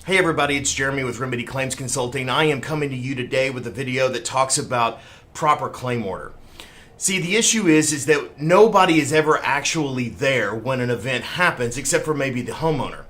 Hey everybody, it's Jeremy with Remedy Claims Consulting. I am coming to you today with a video that talks about proper claim order. See, the issue is that nobody is ever actually there when an event happens except for maybe the homeowner.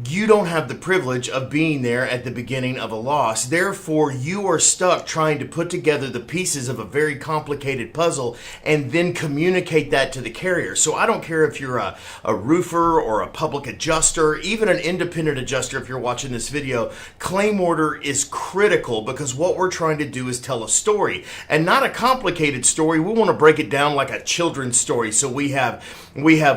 You don't have the privilege of being there at the beginning of a loss. Therefore, you are stuck trying to put together the pieces of a very complicated puzzle and then communicate that to the carrier. So I don't care if you're a roofer or a public adjuster, even an independent adjuster if you're watching this video, claim order is critical because what we're trying to do is tell a story. And not a complicated story. We want to break it down like a children's story. So we have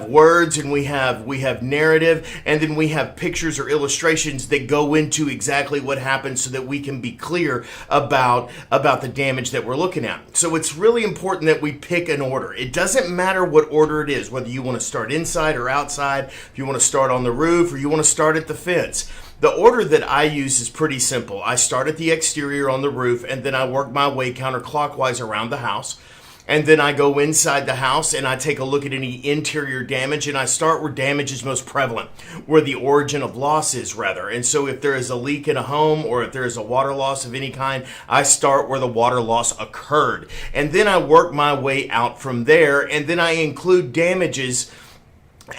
words and we have narrative, and then we have pictures or illustrations that go into exactly what happened so that we can be clear about the damage that we're looking at. So it's really important that we pick an order. It doesn't matter what order it is, whether you want to start inside or outside, if you want to start on the roof or you want to start at the fence. The order that I use is pretty simple. I start at the exterior on the roof and then I work my way counterclockwise around the house. And then I go inside the house and I take a look at any interior damage, and I start where damage is most prevalent, where the origin of loss is rather. And so if there is a leak in a home or if there is a water loss of any kind, I start where the water loss occurred. And then I work my way out from there, and then I include damages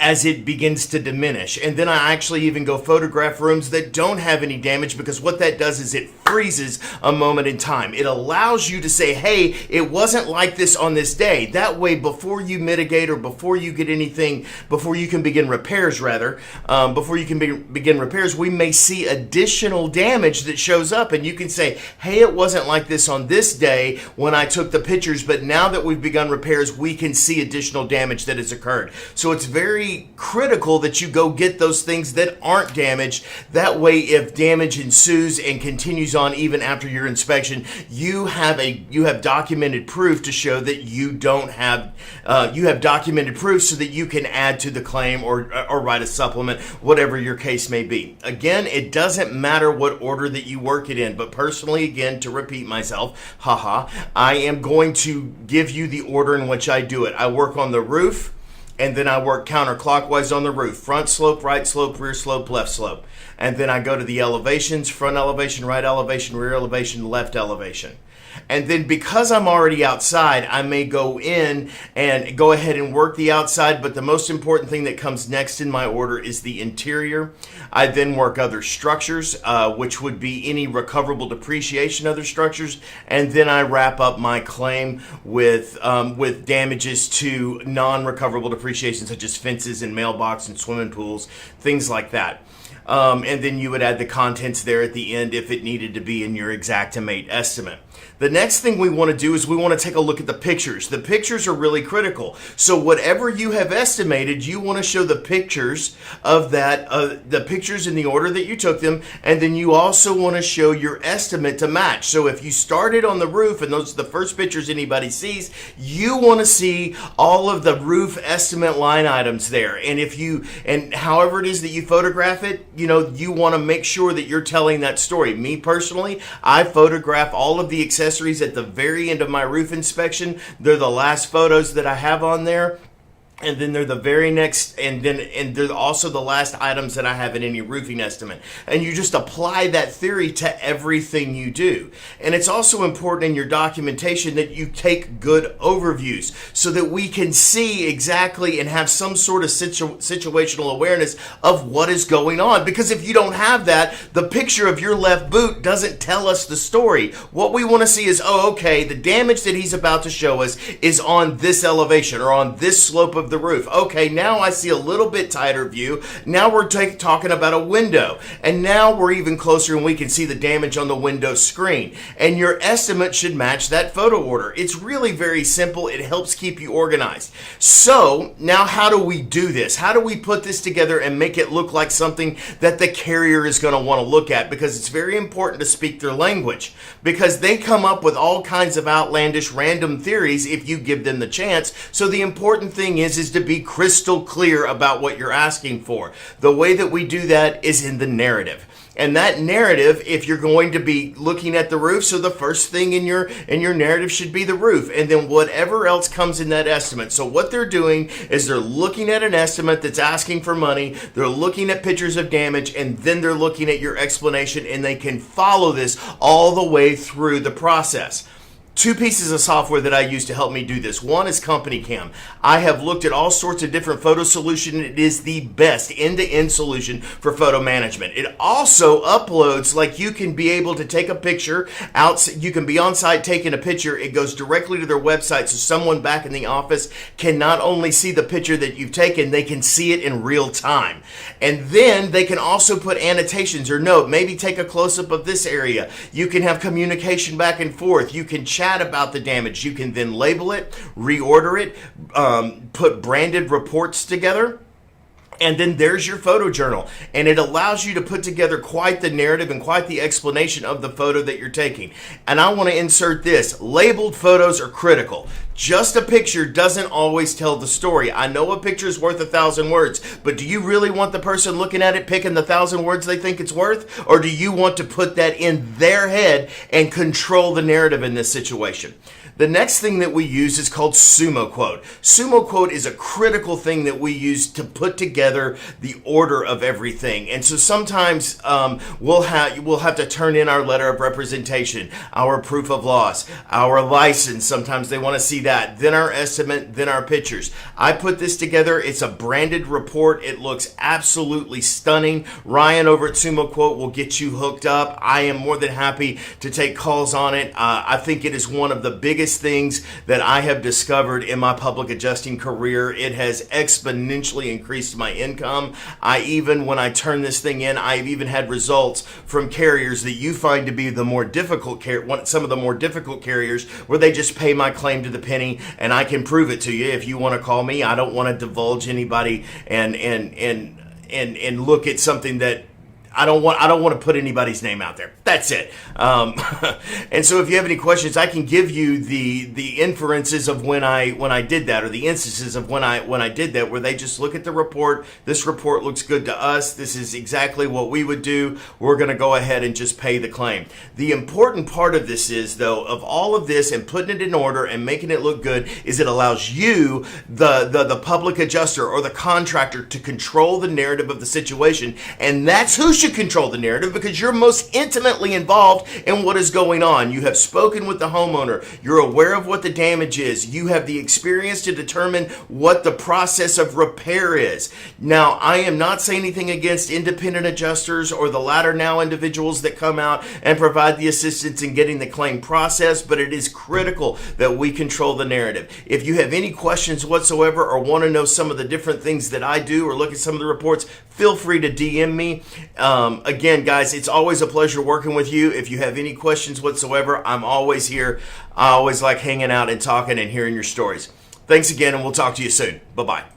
as it begins to diminish. And then I actually even go photograph rooms that don't have any damage, because what that does is it freezes a moment in time. It allows you to say, hey, it wasn't like this on this day. That way, before you mitigate or before you get anything, before you can begin repairs begin repairs, we may see additional damage that shows up, and you can say, hey, it wasn't like this on this day when I took the pictures, but now that we've begun repairs, we can see additional damage that has occurred. So it's very critical that you go get those things that aren't damaged. That way, if damage ensues and continues on even after your inspection, you have documented proof to show that you have documented proof so that you can add to the claim or write a supplement, whatever your case may be. Again, it doesn't matter what order that you work it in, but personally, again, to repeat myself, I am going to give you the order in which I do it. I work on the roof, and then I work counterclockwise on the roof. Front slope, right slope, rear slope, left slope. And then I go to the elevations, front elevation, right elevation, rear elevation, left elevation. And then because I'm already outside, I may go in and go ahead and work the outside, but the most important thing that comes next in my order is the interior. I then work other structures, which would be any recoverable depreciation other structures, and then I wrap up my claim with damages to non-recoverable depreciation, such as fences and mailbox and swimming pools, things like that. And then you would add the contents there at the end if it needed to be in your Xactimate estimate. The next thing we want to do is we want to take a look at the pictures. The pictures are really critical. So whatever you have estimated, you want to show the pictures of that, the pictures in the order that you took them, and then you also want to show your estimate to match. So if you started on the roof and those are the first pictures anybody sees, you want to see all of the roof estimate line items there. And however it is that you photograph it, you want to make sure that you're telling that story. Me personally, I photograph all of the accessories at the very end of my roof inspection. They're the last photos that I have on there. And then they're the very next, and they're also the last items that I have in any roofing estimate. And you just apply that theory to everything you do. And it's also important in your documentation that you take good overviews so that we can see exactly and have some sort of situational awareness of what is going on. Because if you don't have that, the picture of your left boot doesn't tell us the story. What we want to see is, okay, the damage that he's about to show us is on this elevation or on this slope of the roof. Okay, now I see a little bit tighter view. Now we're talking about a window. And now we're even closer and we can see the damage on the window screen. And your estimate should match that photo order. It's really very simple. It helps keep you organized. So now how do we do this? How do we put this together and make it look like something that the carrier is going to want to look at? Because it's very important to speak their language, because they come up with all kinds of outlandish random theories if you give them the chance. So the important thing is to be crystal clear about what you're asking for. The way that we do that is in the narrative. And that narrative, if you're going to be looking at the roof, so the first thing in your narrative should be the roof, and then whatever else comes in that estimate. So what they're doing is they're looking at an estimate that's asking for money, they're looking at pictures of damage, and then they're looking at your explanation, and they can follow this all the way through the process. Two pieces of software that I use to help me do this. One is Company Cam. I have looked at all sorts of different photo solutions. It is the best end-to-end solution for photo management. It also uploads, like you can be able to take a picture out. You can be on site taking a picture. It goes directly to their website, so someone back in the office can not only see the picture that you've taken, they can see it in real time. And then they can also put annotations or note, maybe take a close-up of this area. You can have communication back and forth. You can chat about the damage. You can then label it, reorder it, put branded reports together, and then there's your photo journal. And it allows you to put together quite the narrative and quite the explanation of the photo that you're taking. And I want to insert this. Labeled photos are critical. Just a picture doesn't always tell the story. I know a picture is worth 1,000 words, but do you really want the person looking at it picking the 1,000 words they think it's worth? Or do you want to put that in their head and control the narrative in this situation? The next thing that we use is called Sumo Quote. Sumo Quote is a critical thing that we use to put together the order of everything. And so sometimes we'll have to turn in our letter of representation, our proof of loss, our license. Sometimes they want to see that. Then our estimate, then our pictures. I put this together. It's a branded report. It looks absolutely stunning. Ryan over at Sumo Quote will get you hooked up. I am more than happy to take calls on it. I think it is one of the biggest things that I have discovered in my public adjusting career. It has exponentially increased my income. When I turn this thing in, I've even had results from carriers that you find to be the more difficult some of the more difficult carriers, where they just pay my claim to the penny, and I can prove it to you if you want to call me. I don't want to divulge anybody and look at something that I don't want to put anybody's name out there. That's it. And so if you have any questions, I can give you the inferences of when I did that, or the instances of when I did that, where they just look at the report. This report looks good to us. This is exactly what we would do. We're going to go ahead and just pay the claim. The important part of this is, though, of all of this and putting it in order and making it look good, is it allows you, the public adjuster or the contractor, to control the narrative of the situation. And that's who should control the narrative, because you're most intimately involved in what is going on. You have spoken with the homeowner. You're aware of what the damage is. You have the experience to determine what the process of repair is. Now, I am not saying anything against independent adjusters or the latter now individuals that come out and provide the assistance in getting the claim processed, but it is critical that we control the narrative. If you have any questions whatsoever, or want to know some of the different things that I do, or look at some of the reports, feel free to DM me. Again, guys, it's always a pleasure working with you. If you have any questions whatsoever, I'm always here. I always like hanging out and talking and hearing your stories. Thanks again, and we'll talk to you soon. Bye-bye.